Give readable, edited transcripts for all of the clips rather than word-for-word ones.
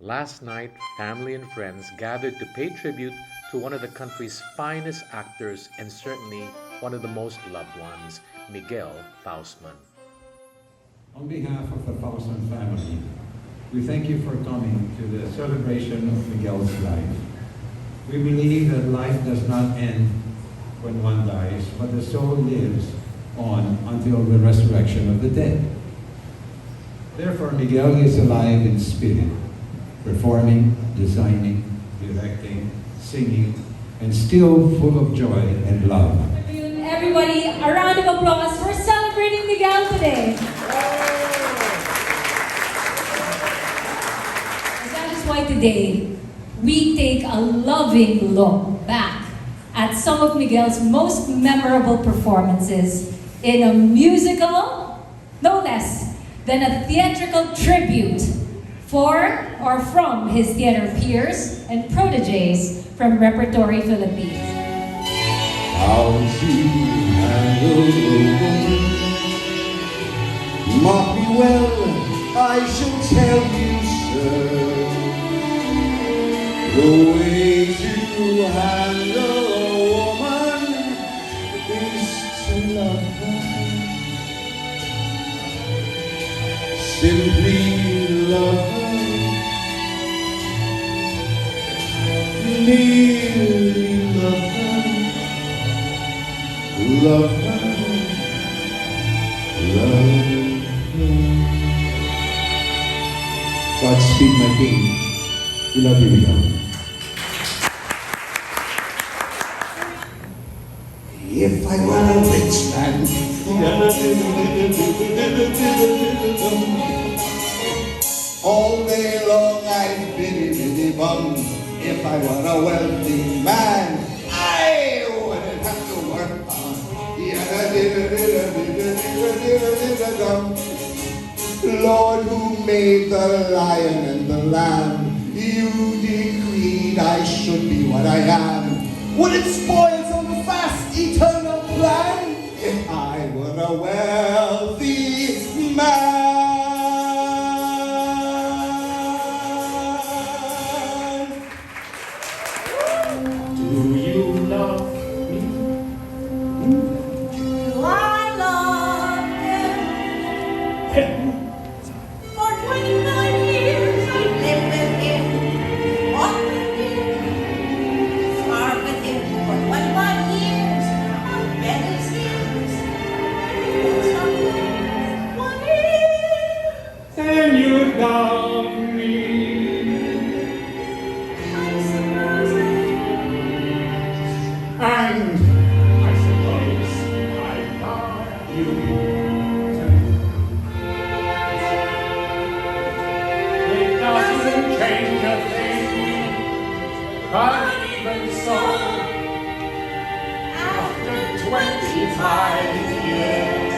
Last night, family and friends gathered to pay tribute to one of the country's finest actors and certainly one of the most loved ones, Miguel Faustmann. On behalf of the Faustmann family, we thank you for coming to the celebration of Miguel's life. We believe that life does not end when one dies, but the soul lives on until the resurrection of the dead. Therefore, Miguel is alive in spirit, performing, designing, directing, singing, and still full of joy and love. Everybody, a round of applause for celebrating Miguel today. And that is why today we take a loving look back at some of Miguel's most memorable performances in a musical, no less than a theatrical tribute for or from his theater peers and proteges from Repertory Philippines. How to handle a woman? Mark me well, I shall tell you, sir. The way to handle a woman is to love her. Simply love her. Merely love her. Love her, love her. Godspeed, my king. We love you, Miguel. If I were a rich man, all day long I'd biddy bum. If I were a wealthy man, I wouldn't have to work on. Lord, who made the lion and the lamb, you decreed I should be what I am. Would it spoil some vast eternal plan if I were a wealthy man? Do you love me? I love him. For 29 years I lived with him, walked with him, starved with him. For 21 years I bet his ears. That's not one year. Then you love me. I suppose And I suppose I love you too. It doesn't change a thing, but even so, after 25 years,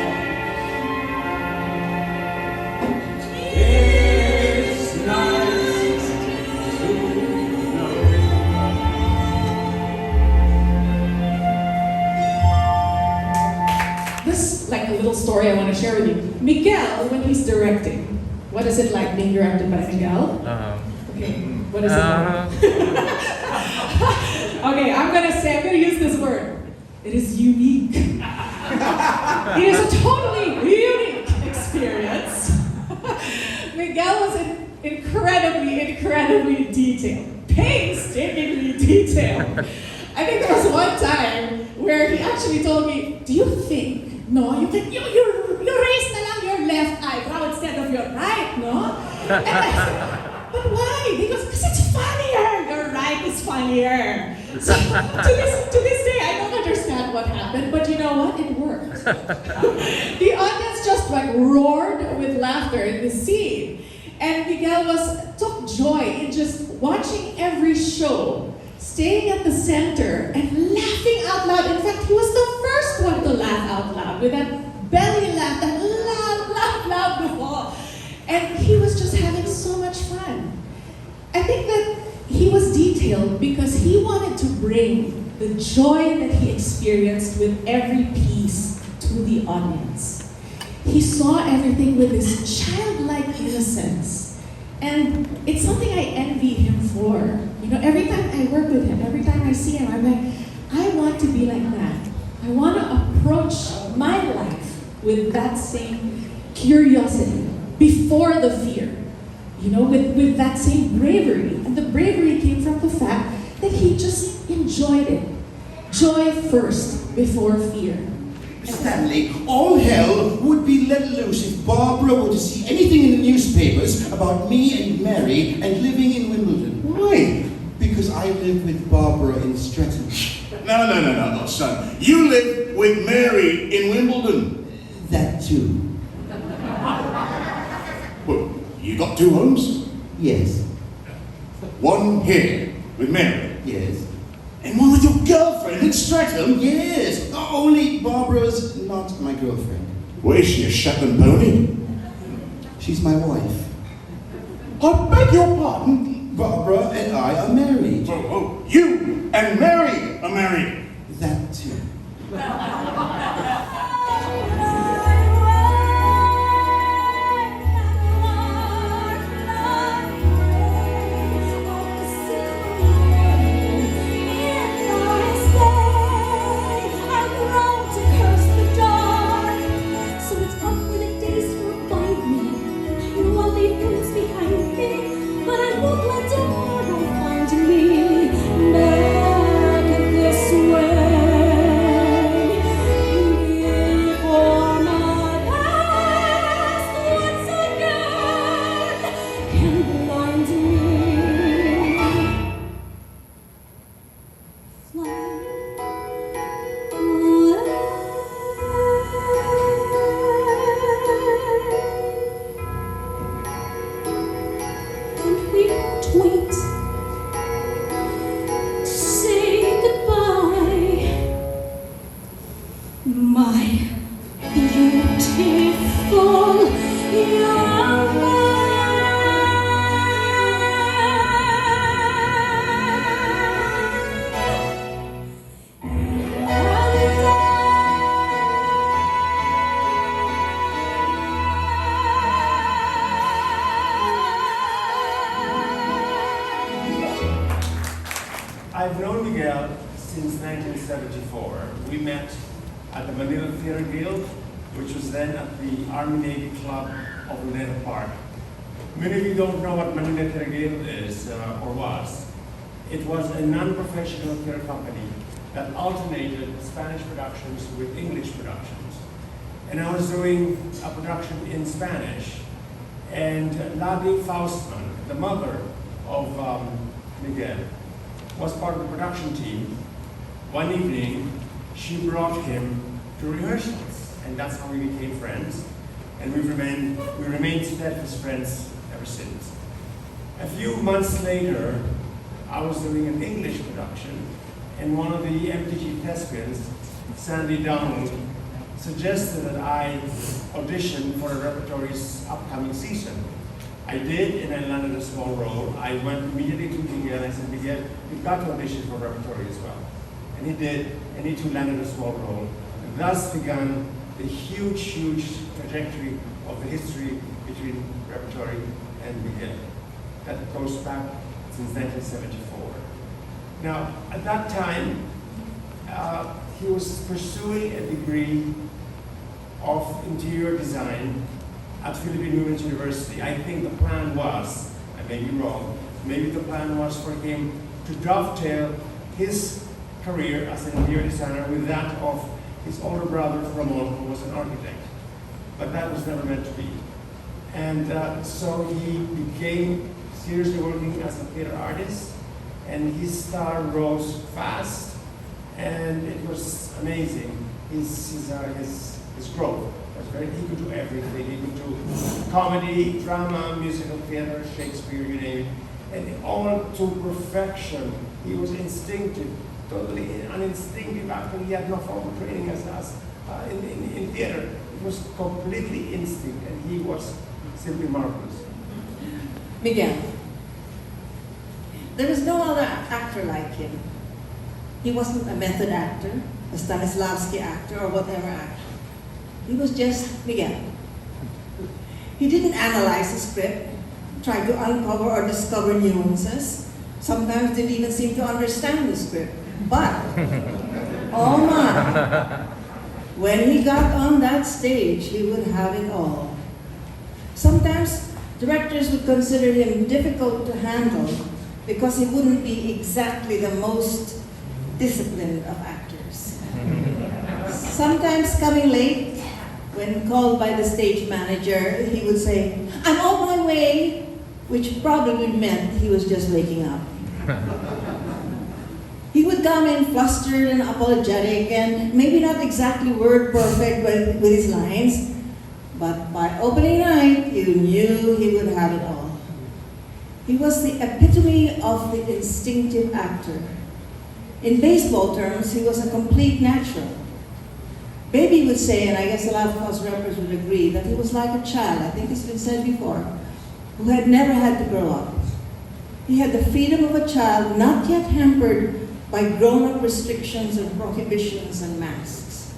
it's nice to know. This like a little story I want to share with you. Miguel, when he's directing, what is it like being directed by Miguel? Okay, what is it like? Okay, I'm gonna use this word. It is unique. It is a totally unique experience. Miguel was incredibly detailed, painstakingly detailed. I think there was one time where he actually told me, "Do you think? No, you raise na lang your left eyebrow instead of your right, no?" And I said, "But why?" Because it's funnier. Your right is funnier. So to this day, I don't understand what happened, but you know what? It worked. The audience just like roared with laughter in the scene, and Miguel took joy in just watching every show, staying at the center and laughing out loud. In fact, he was the first one to laugh out loud with that belly laugh, that laugh before. And he was just having so much fun. I think that he was detailed because he wanted to bring the joy that he experienced with every piece to the audience. He saw everything with this childlike innocence. And it's something I to be like that. I want to approach my life with that same curiosity before the fear. You know, with that same bravery. And the bravery came from the fact that he just enjoyed it. Joy first before fear. Stanley, all hell would be let loose if Barbara were to see anything in the newspapers about me and Mary and living in Wimbledon. Why? Because I live with Barbara in Streatham. No, son. You live with Mary in Wimbledon. That too. Well, you got two homes? Yes. One here with Mary, Yes. and one with your girlfriend in Streatham. Yes. Only Barbara's not my girlfriend. Well, is she a Shetland pony? She's my wife. I beg your pardon? Barbara and I are married. Oh, you and Mary are married. That too. I've known Miguel since 1974. We met at the Manila Theatre Guild, which was then at the Army-Navy Club of Luneta Park. Many of you don't know what Manila Theatre Guild is, or was. It was a non-professional theatre company that alternated Spanish productions with English productions. And I was doing a production in Spanish, and Miguel Faustmann, the mother of Miguel, was part of the production team. One evening, she brought him to rehearsals, and that's how we became friends. And we remained steadfast friends ever since. A few months later, I was doing an English production, and one of the MTG thespians, Sandy Donald, suggested that I audition for the repertory's upcoming season. I did, and I landed a small role. I went immediately to Miguel and I said, Miguel, you've got to audition for repertory as well. And he did, and he too landed a small role. And thus began the huge trajectory of the history between repertory and Miguel. That goes back since 1974. Now, at that time, he was pursuing a degree of interior design at Philippine Women's University. I think the plan was, I may be wrong, maybe the plan was for him to dovetail his career as an interior designer with that of his older brother, Ramon, who was an architect. But that was never meant to be. And so he became seriously working as a theater artist, and his star rose fast, and it was amazing, his growth. He could do everything. He could do comedy, drama, musical theater, Shakespeare, you name it, and all to perfection. He was instinctive, totally an instinctive actor. He had no formal training as us in theater. It was completely instinct, and he was simply marvelous. Miguel, there is no other actor like him. He wasn't a method actor, a Stanislavski actor, or whatever actor. He was just Miguel. He didn't analyze the script, try to uncover or discover nuances. Sometimes didn't even seem to understand the script. But Oh my. When he got on that stage, he would have it all. Sometimes directors would consider him difficult to handle because he wouldn't be exactly the most disciplined of actors. Sometimes coming late, when called by the stage manager, he would say, "I'm on my way," which probably meant he was just waking up. He would come in flustered and apologetic and maybe not exactly word perfect with his lines, but by opening night, you knew he would have it all. He was the epitome of the instinctive actor. In baseball terms, he was a complete natural. Baby would say, and I guess a lot of us rappers would agree, that he was like a child, I think it's been said before, who had never had to grow up. He had the freedom of a child, not yet hampered by grown-up restrictions and prohibitions and masks.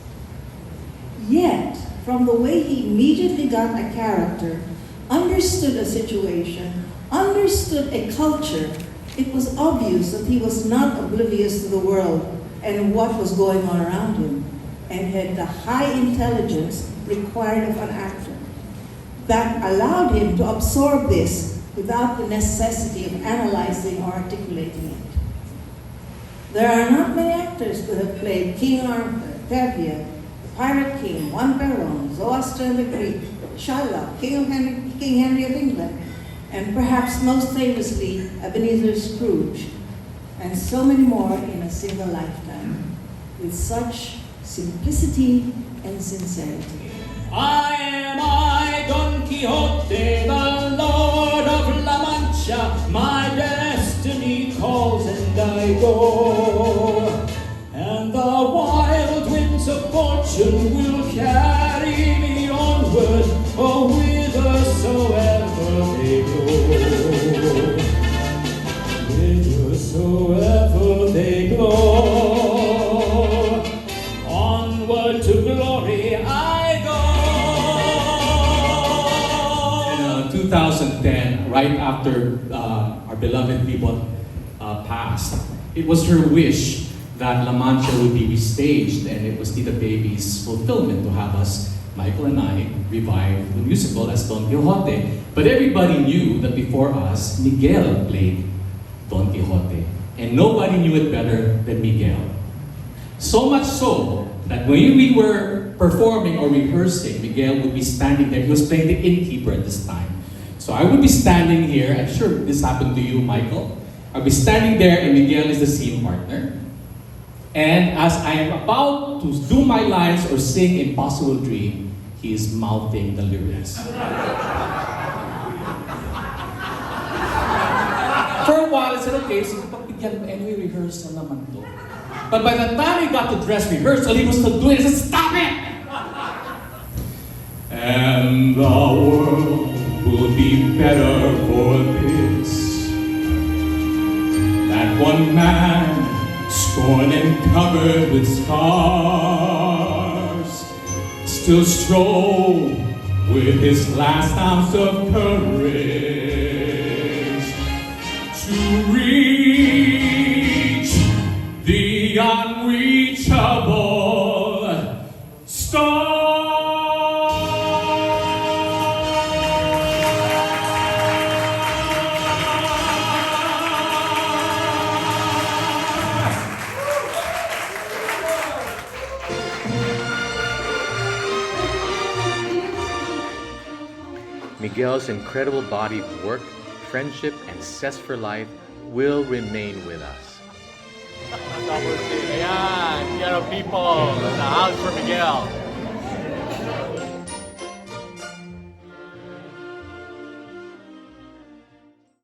Yet, from the way he immediately got a character, understood a situation, understood a culture, it was obvious that he was not oblivious to the world and what was going on around him, and had the high intelligence required of an actor that allowed him to absorb this without the necessity of analyzing or articulating it. There are not many actors who have played King Arthur, Tevye, the Pirate King, Juan Perón, Zoroaster the Greek, Shylock, King Henry of England, and perhaps most famously, Ebenezer Scrooge, and so many more in a single lifetime, with such simplicity and sincerity. I am I, Don Quixote, the Lord of La Mancha. My destiny calls and I go. And the wild winds of fortune will carry me onward, oh, whithersoever they go. Whithersoever they go. Onward to glory I go. In 2010, right after our beloved people passed, it was her wish that La Mancha would be restaged, and it was Tita Baby's fulfillment to have us, Michael and I, revive the musical as Don Quixote. But everybody knew that before us, Miguel played Don Quixote, and nobody knew it better than Miguel. So much so that when we were performing or rehearsing, Miguel would be standing there. He was playing the innkeeper at this time. So I would be standing here. I'm sure this happened to you, Michael. I'll be standing there, and Miguel is the scene partner. And as I am about to do my lines or sing Impossible Dream, he is mouthing the lyrics. For a while, I said, okay, so anyway, rehearsal naman to. But by the time we got to dress rehearsal, he was still doing it. I said, stop it! And the world will be better for this. That one man, scorned and covered with scars, still strove with his last ounce of courage to reach the unreachable star. Miguel's incredible body of work, friendship, and zest for life will remain with us. Ayan, piano people in the house for Miguel.